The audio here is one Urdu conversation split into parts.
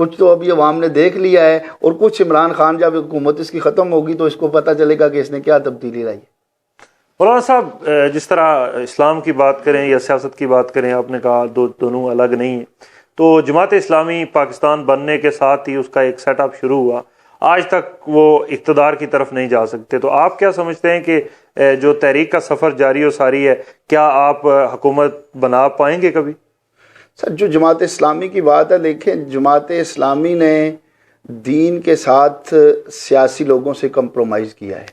کچھ تو ابھی عوام نے دیکھ لیا ہے، اور کچھ عمران خان جب حکومت اس کی ختم ہوگی تو اس کو پتہ چلے گا کہ اس نے کیا تبدیلی لائی ہے۔ مولانا صاحب، جس طرح اسلام کی بات کریں یا سیاست کی بات کریں، آپ نے کہا دونوں الگ نہیں ہیں، تو جماعت اسلامی پاکستان بننے کے ساتھ ہی اس کا ایک سیٹ اپ شروع ہوا، آج تک وہ اقتدار کی طرف نہیں جا سکتے، تو آپ کیا سمجھتے ہیں کہ جو تحریک کا سفر جاری و ساری ہے، کیا آپ حکومت بنا پائیں گے کبھی؟ سر، جو جماعت اسلامی کی بات ہے، دیکھیں جماعت اسلامی نے دین کے ساتھ سیاسی لوگوں سے کمپرومائز کیا ہے۔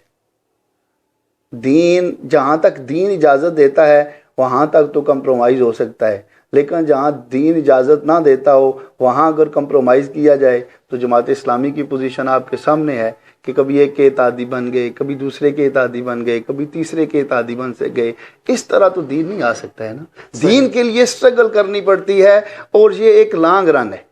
دین جہاں تک دین اجازت دیتا ہے وہاں تک تو کمپرومائز ہو سکتا ہے، لیکن جہاں دین اجازت نہ دیتا ہو وہاں اگر کمپرومائز کیا جائے تو جماعت اسلامی کی پوزیشن آپ کے سامنے ہے کہ کبھی ایک کے اتحادی بن گئے، کبھی دوسرے کے اتحادی بن گئے، کبھی تیسرے کے اتحادی بن سے گئے۔ اس طرح تو دین نہیں آ سکتا ہے نا، دین کے لیے اسٹرگل کرنی پڑتی ہے، اور یہ ایک لانگ رن ہے،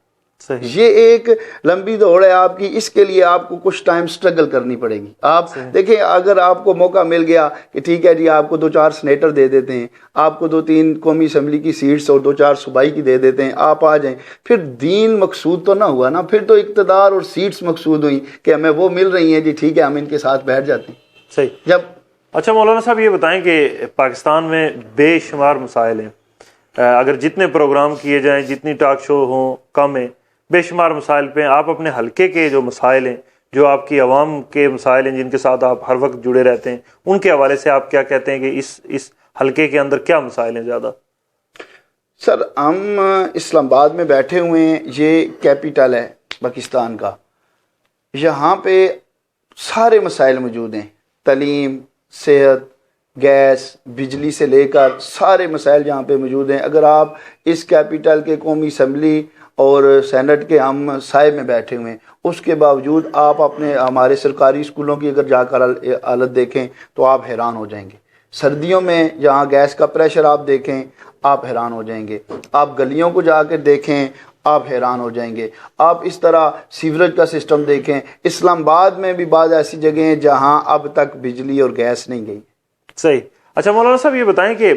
یہ ایک لمبی دوڑ ہے آپ کی، اس کے لیے آپ کو کچھ ٹائم سٹرگل کرنی پڑے گی۔ آپ دیکھیں، اگر آپ کو موقع مل گیا کہ ٹھیک ہے جی آپ کو 2-4 سینیٹر دے دیتے ہیں، آپ کو 2-3 قومی اسمبلی کی سیٹس اور 2-4 صوبائی کی دے دیتے ہیں، آپ آ جائیں، پھر دین مقصود تو نہ ہوا نا، پھر تو اقتدار اور سیٹس مقصود ہوئیں کہ ہمیں وہ مل رہی ہیں، جی ٹھیک ہے ہم ان کے ساتھ بیٹھ جاتے ہیں۔ صحیح۔ جب اچھا مولانا صاحب، یہ بتائیں کہ پاکستان میں بے شمار مسائل ہیں، اگر جتنے پروگرام کیے جائیں، جتنی ٹاک شو ہوں کم ہیں، بے شمار مسائل پہ آپ اپنے حلقے کے جو مسائل ہیں، جو آپ کی عوام کے مسائل ہیں جن کے ساتھ آپ ہر وقت جڑے رہتے ہیں، ان کے حوالے سے آپ کیا کہتے ہیں کہ اس حلقے کے اندر کیا مسائل ہیں زیادہ؟ سر، ہم اسلام آباد میں بیٹھے ہوئے ہیں، یہ کیپیٹل ہے پاکستان کا، یہاں پہ سارے مسائل موجود ہیں، تعلیم، صحت، گیس، بجلی سے لے کر سارے مسائل یہاں پہ موجود ہیں۔ اگر آپ اس کیپیٹل کے قومی اسمبلی اور سینٹ کے ہم سائے میں بیٹھے ہوئے ہیں، اس کے باوجود آپ اپنے ہمارے سرکاری اسکولوں کی اگر جا کر حالت دیکھیں تو آپ حیران ہو جائیں گے۔ سردیوں میں جہاں گیس کا پریشر آپ دیکھیں آپ حیران ہو جائیں گے، آپ گلیوں کو جا کے دیکھیں آپ حیران ہو جائیں گے، آپ اس طرح سیوریج کا سسٹم دیکھیں۔ اسلام آباد میں بھی بعض ایسی جگہیں ہیں جہاں اب تک بجلی اور گیس نہیں گئی۔ صحیح۔ اچھا مولانا صاحب، یہ بتائیں کہ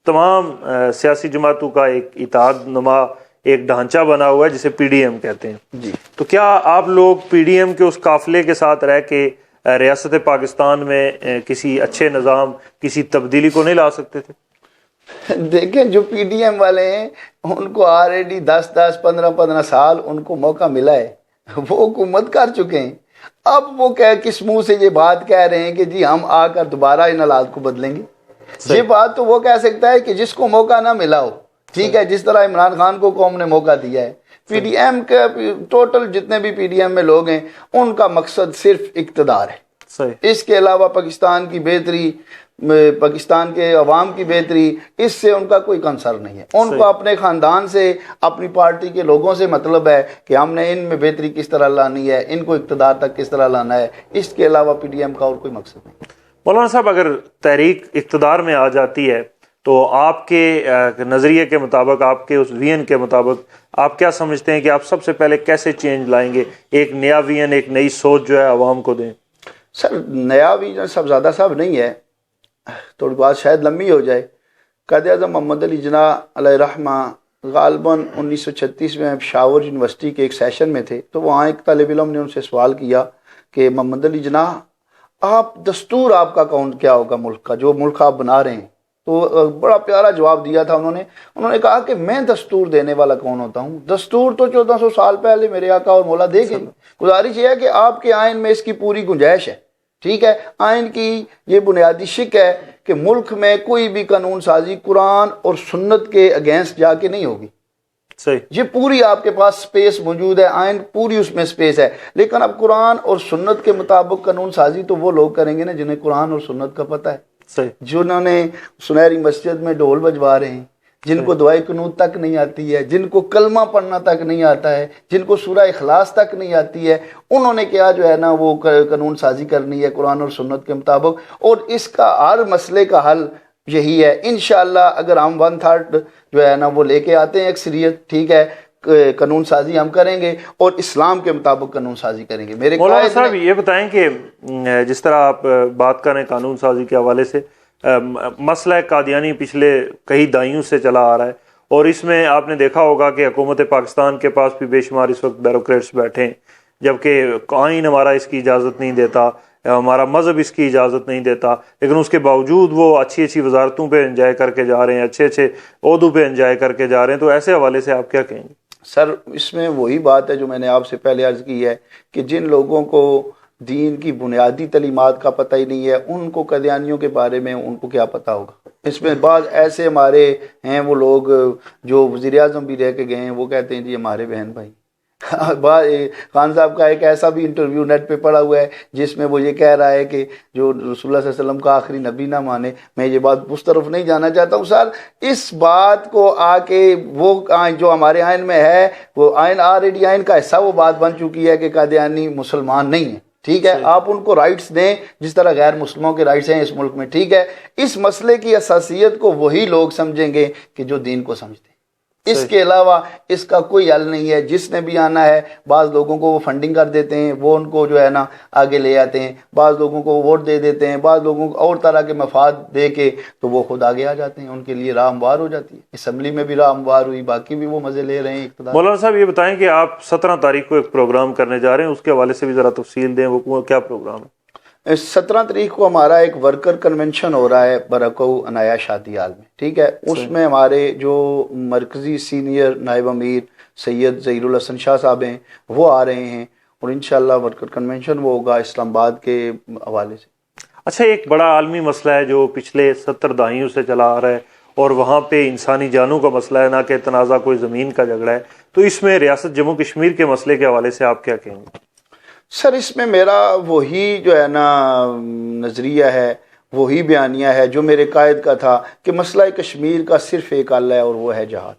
تمام سیاسی جماعتوں کا ایک اتحاد نما ایک ڈھانچہ بنا ہوا ہے جسے پی ڈی ایم کہتے ہیں، جی، تو کیا آپ لوگ پی ڈی ایم کے اس قافلے کے ساتھ رہ کے ریاست پاکستان میں کسی اچھے نظام، کسی تبدیلی کو نہیں لا سکتے تھے؟ دیکھیں جو پی ڈی ایم والے ہیں ان کو آلریڈی 10-10 15-15 سال ان کو موقع ملا ہے، وہ حکومت کر چکے ہیں۔ اب وہ کس منہ سے یہ بات کہہ رہے ہیں کہ جی ہم آ کر دوبارہ ان حالات کو بدلیں گے؟ یہ بات تو وہ کہہ سکتا ہے کہ جس کو موقع نہ ملا ہو، ٹھیک ہے، جس طرح عمران خان کو قوم نے موقع دیا ہے۔ پی ڈی ایم کے ٹوٹل جتنے بھی پی ڈی ایم میں لوگ ہیں ان کا مقصد صرف اقتدار ہے، اس کے علاوہ پاکستان کی بہتری، پاکستان کے عوام کی بہتری، اس سے ان کا کوئی کنسرن نہیں ہے۔ ان کو اپنے خاندان سے، اپنی پارٹی کے لوگوں سے مطلب ہے کہ ہم نے ان میں بہتری کس طرح لانی ہے، ان کو اقتدار تک کس طرح لانا ہے، اس کے علاوہ پی ڈی ایم کا اور کوئی مقصد نہیں۔ مولانا صاحب، اگر تحریک اقتدار میں آ جاتی ہے تو آپ کے نظریے کے مطابق، آپ کے اس وین کے مطابق، آپ کیا سمجھتے ہیں کہ آپ سب سے پہلے کیسے چینج لائیں گے، ایک نیا وین، ایک نئی سوچ جو ہے عوام کو دیں؟ سر، نیا ویژن صاحبزادہ صاحب نہیں ہے، تھوڑی بات شاید لمبی ہو جائے۔ قائد اعظم محمد علی جناح علیہ رحمہ غالباً 1936 میں پشاور یونیورسٹی کے ایک سیشن میں تھے، تو وہاں ایک طالب علم نے ان سے سوال کیا کہ محمد علی جناح، آپ دستور آپ کا کون کیا ہوگا ملک کا، جو ملک آپ بنا رہے ہیں؟ تو بڑا پیارا جواب دیا تھا انہوں نے کہا کہ میں دستور دینے والا کون ہوتا ہوں؟ دستور تو 1400 سال پہلے میرے آقا اور مولا دے گئے۔ گزارش یہ ہے کہ آپ کے آئین میں اس کی پوری گنجائش ہے، ٹھیک ہے۔ آئین کی یہ بنیادی شک ہے کہ ملک میں کوئی بھی قانون سازی قرآن اور سنت کے اگینسٹ جا کے نہیں ہوگی۔ صحیح، یہ پوری آپ کے پاس سپیس موجود ہے، آئین پوری اس میں سپیس ہے، لیکن اب قرآن اور سنت کے مطابق قانون سازی تو وہ لوگ کریں گے نا جنہیں قرآن اور سنت کا پتہ ہے، صحیح، جنہوں نے سنہری مسجد میں ڈھول بجوا رہے ہیں، جن کو دعائے قنوت تک نہیں آتی ہے، جن کو کلمہ پڑھنا تک نہیں آتا ہے، جن کو سورہ اخلاص تک نہیں آتی ہے، انہوں نے کیا جو ہے نا وہ قانون سازی کرنی ہے قرآن اور سنت کے مطابق، اور اس کا ہر مسئلے کا حل یہی ہے۔ انشاءاللہ اگر ہم 1/3 جو ہے نا وہ لے کے آتے ہیں اکثریت، ٹھیک ہے، قانون سازی ہم کریں گے اور اسلام کے مطابق قانون سازی کریں گے۔ میرے مولانا صاحب یہ بتائیں کہ جس طرح آپ بات کریں قانون سازی کے حوالے سے، مسئلہ قادیانی پچھلے کئی دہائیوں سے چلا آ رہا ہے، اور اس میں آپ نے دیکھا ہوگا کہ حکومت پاکستان کے پاس بھی بے شمار اس وقت بیوروکریٹس بیٹھے ہیں، جبکہ آئین ہمارا اس کی اجازت نہیں دیتا، ہمارا مذہب اس کی اجازت نہیں دیتا، لیکن اس کے باوجود وہ اچھی اچھی وزارتوں پہ انجوائے کر کے جا رہے ہیں، اچھے اچھے عہدوں پہ انجوائے کر کے جا رہے ہیں. تو ایسے حوالے سے آپ کیا کہیں گے؟ سر اس میں وہی بات ہے جو میں نے آپ سے پہلے عرض کی ہے کہ جن لوگوں کو دین کی بنیادی تعلیمات کا پتہ ہی نہیں ہے، ان کو قادیانیوں کے بارے میں ان کو کیا پتہ ہوگا. اس میں بعض ایسے ہمارے ہیں وہ لوگ جو وزیر اعظم بھی رہ کے گئے ہیں، وہ کہتے ہیں جی ہمارے بہن بھائی. خان صاحب کا ایک ایسا بھی انٹرویو نیٹ پہ پڑا ہوا ہے جس میں وہ یہ کہہ رہا ہے کہ جو رسول اللہ صلی اللہ علیہ وسلم کا آخری نبی نہ مانے. میں یہ بات اس طرف نہیں جانا چاہتا ہوں سر. اس بات کو آ کے وہ جو ہمارے آئین میں ہے، وہ آئین آلریڈی آئین کا حصہ وہ بات بن چکی ہے کہ قادیانی مسلمان نہیں ہے. ٹھیک ہے، آپ ان کو رائٹس دیں جس طرح غیر مسلموں کے رائٹس ہیں اس ملک میں. ٹھیک ہے، اس مسئلے کی حساسیت کو وہی لوگ سمجھیں گے کہ جو دین کو سمجھتے ہیں. اس کے علاوہ اس کا کوئی حل نہیں ہے. جس نے بھی آنا ہے، بعض لوگوں کو وہ فنڈنگ کر دیتے ہیں، وہ ان کو جو ہے نا آگے لے آتے ہیں، بعض لوگوں کو ووٹ دے دیتے ہیں، بعض لوگوں کو اور طرح کے مفاد دے کے تو وہ خود آگے آ جاتے ہیں. ان کے لیے راہ ہموار ہو جاتی ہے. اسمبلی میں بھی راہ ہموار ہوئی، باقی بھی وہ مزے لے رہے ہیں اقتدار. مولانا صاحب یہ بتائیں کہ آپ 17 تاریخ کو ایک پروگرام کرنے جا رہے ہیں، اس کے حوالے سے بھی ذرا تفصیل دیں. وہ کیا پروگرام ہے؟ 17 تاریخ کو ہمارا ایک ورکر کنونشن ہو رہا ہے برکو انایا شادی حال میں. ٹھیک ہے، اس میں ہمارے جو مرکزی سینئر نائب امیر سید ظہیر الحسن شاہ صاحب ہیں وہ آ رہے ہیں، اور انشاءاللہ ورکر کنونشن وہ ہوگا اسلام آباد کے حوالے سے. اچھا، ایک بڑا عالمی مسئلہ ہے جو پچھلے 70 دہائیوں سے چلا آ رہا ہے، اور وہاں پہ انسانی جانوں کا مسئلہ ہے، نہ کہ تنازع کوئی زمین کا جھگڑا ہے. تو اس میں ریاست جموں کشمیر کے مسئلے کے حوالے سے آپ کیا کہیں گے؟ سر اس میں میرا وہی جو ہے نا نظریہ ہے، وہی بیانیہ ہے جو میرے قائد کا تھا کہ مسئلہ کشمیر کا صرف ایک حل ہے، اور وہ ہے جہاد.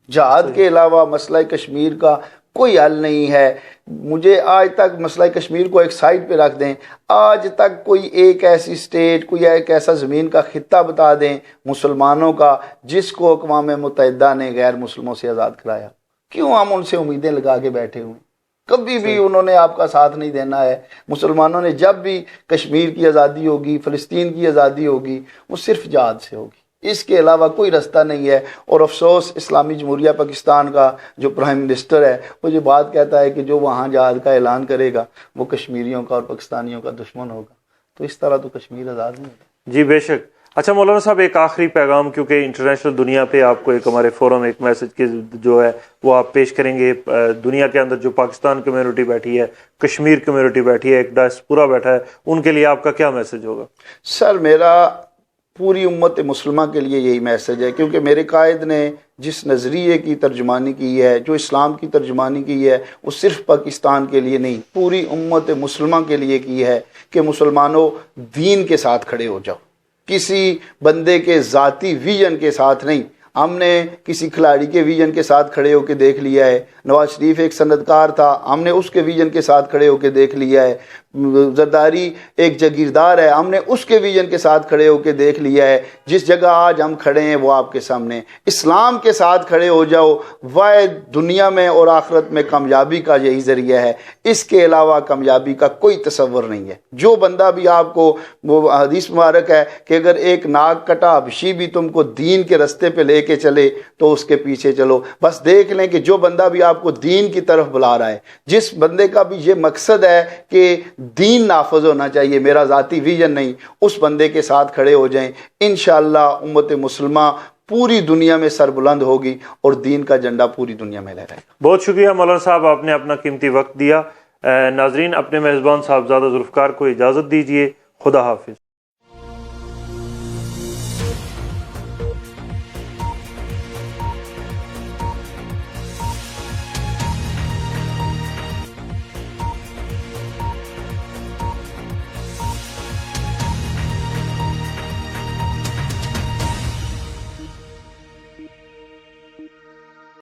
جہاد کے علاوہ مسئلہ کشمیر کا کوئی حل نہیں ہے. مجھے آج تک مسئلہ کشمیر کو ایک سائڈ پہ رکھ دیں، آج تک کوئی ایک ایسی سٹیٹ، کوئی ایک ایسا زمین کا خطہ بتا دیں مسلمانوں کا جس کو اقوام متحدہ نے غیر مسلموں سے آزاد کرایا. کیوں ہم ان سے امیدیں لگا کے بیٹھے ہوئے؟ کبھی بھی انہوں نے آپ کا ساتھ نہیں دینا ہے. مسلمانوں نے جب بھی کشمیر کی آزادی ہوگی، فلسطین کی آزادی ہوگی، وہ صرف جہاد سے ہوگی. اس کے علاوہ کوئی رستہ نہیں ہے. اور افسوس اسلامی جمہوریہ پاکستان کا جو پرائم منسٹر ہے وہ یہ بات کہتا ہے کہ جو وہاں جہاد کا اعلان کرے گا وہ کشمیریوں کا اور پاکستانیوں کا دشمن ہوگا. تو اس طرح تو کشمیر آزاد نہیں ہوگا. جی بے شک. اچھا مولانا صاحب، ایک آخری پیغام، کیونکہ انٹرنیشنل دنیا پہ آپ کو ایک ہمارے فورم ایک میسج کے جو ہے وہ آپ پیش کریں گے. دنیا کے اندر جو پاکستان کمیونٹی بیٹھی ہے، کشمیر کمیونٹی بیٹھی ہے، ایک ڈائسپورا بیٹھا ہے، ان کے لیے آپ کا کیا میسج ہوگا؟ سر میرا پوری امت مسلمہ کے لیے یہی میسج ہے، کیونکہ میرے قائد نے جس نظریے کی ترجمانی کی ہے، جو اسلام کی ترجمانی کی ہے، وہ صرف پاکستان کے لیے نہیں، پوری امت مسلمہ کے لیے کی ہے کہ مسلمانوں دین کے ساتھ کھڑے ہو جاؤ، کسی بندے کے ذاتی ویژن کے ساتھ نہیں. ہم نے کسی کھلاڑی کے ویژن کے ساتھ کھڑے ہو کے دیکھ لیا ہے. نواز شریف ایک صنعتکار تھا، ہم نے اس کے ویژن کے ساتھ کھڑے ہو کے دیکھ لیا ہے. زرداری ایک جاگیردار ہے، ہم نے اس کے ویژن کے ساتھ کھڑے ہو کے دیکھ لیا ہے. جس جگہ آج ہم کھڑے ہیں وہ آپ کے سامنے. اسلام کے ساتھ کھڑے ہو جاؤ، واحد دنیا میں اور آخرت میں کامیابی کا یہی ذریعہ ہے. اس کے علاوہ کامیابی کا کوئی تصور نہیں ہے. جو بندہ بھی آپ کو، وہ حدیث مبارک ہے کہ اگر ایک ناک کٹا حبشی بھی تم کو دین کے رستے پہ لے کے چلے تو اس کے پیچھے چلو. بس دیکھ لیں کہ جو بندہ بھی آپ کو دین کی طرف بلا رہا ہے، جس بندے کا بھی یہ مقصد ہے کہ دین نافذ ہونا چاہیے، میرا ذاتی ویژن نہیں، اس بندے کے ساتھ کھڑے ہو جائیں. انشاءاللہ امت مسلمہ پوری دنیا میں سر بلند ہوگی اور دین کا جھنڈا پوری دنیا میں لہرائے گا. بہت شکریہ مولانا صاحب، آپ نے اپنا قیمتی وقت دیا. ناظرین، اپنے میزبان صاحبزادہ ذوالفقار کو اجازت دیجیے. خدا حافظ.